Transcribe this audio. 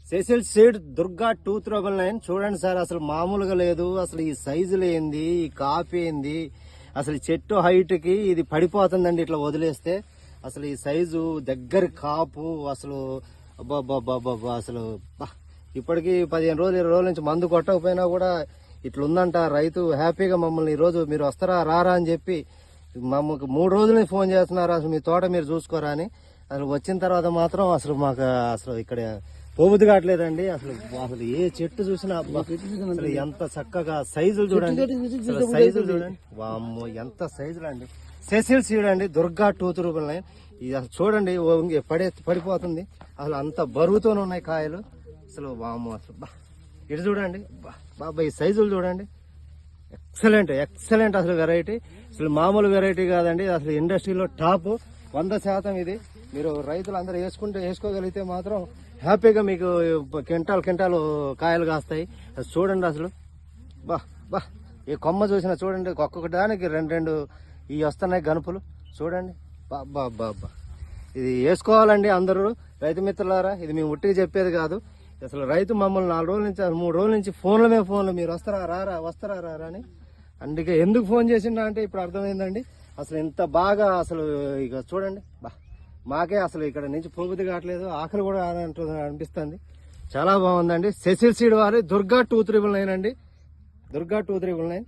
Cecil seed Durga 2399 చూడండి sir, అసలు మామూలుగా లేదు. అసలు ఈ సైజులు ఏంది, ఈ కాపీ ఏంది, అసలు ఈ చెట్టు హైట్ కి ఇది పడిపోతుందండి ఇట్లా వదిలేస్తే. అసలు ఈ సైజు దగ్గర కాపు అసలు అసలు ఇప్పటికి 15 రోజులు 20 రోజుల నుంచి మందు కొట్టకపోయినా కూడా ఇట్లుందంట. రైతు హ్యాపీగా మమ్మల్ని ఈ రోజు మీరు వస్తారా రారా అని చెప్పి మమ్మల్ని 3 రోజుల నుంచి ఫోన్ చేస్తున్నారు, అసలు మీ తోట మీరు చూసుకోరా అని. అసలు వచ్చిన తర్వాత మాత్రం అసలు మాకు అసలు ఇక్కడ పోబుద్ది కావట్లేదండి. అసలు అసలు ఏ చెట్టు చూసినా అసలు ఎంత చక్కగా సైజులు చూడండి, సైజులు చూడండి, వామ్మో ఎంత సైజులు అండి. సెసిల్ సీడ్ అండి, దుర్గా 2399. ఇది అసలు చూడండి పడిపోతుంది. అసలు అంత బరువుతోనే ఉన్నాయి కాయలు. అసలు వామ్మో అసలు ఇటు చూడండి బాబా, ఈ సైజులు చూడండి. ఎక్సలెంట్ ఎక్సలెంట్ అసలు వెరైటీ, అసలు మామూలు వెరైటీ కాదండి. అసలు ఇండస్ట్రీలో టాప్ 100%. ఇది మీరు రైతులు అందరూ వేసుకోగలిగితే మాత్రం హ్యాపీగా మీకు క్వింటాలు కాయలు కాస్తాయి. చూడండి అసలు బా ఈ కొమ్మ చూసినా చూడండి, ఒక్కొక్క దానికి 2 ఇవి వస్తున్నాయి గనుపులు. చూడండి బా ఇది వేసుకోవాలండి అందరూ రైతు మిత్రులారా. ఇది మేము ఉట్టిగా చెప్పేది కాదు. అసలు రైతు మమ్మల్ని 4 రోజుల నుంచి 3 రోజుల నుంచి ఫోన్లు మీరు వస్తారా రారా అని. అందుకే ఎందుకు ఫోన్ చేసిండా అంటే ఇప్పుడు అర్థమైందండి. అసలు ఇంత బాగా అసలు ఇక చూడండి మాకే అసలు ఇక్కడ నుంచి పోబుద్ది కావట్లేదు, ఆకలి కూడా అనిపిస్తుంది. చాలా బాగుందండి. సెసిల్ సీడ్ వారి దుర్గా 2399 అండి, దుర్గా 2399.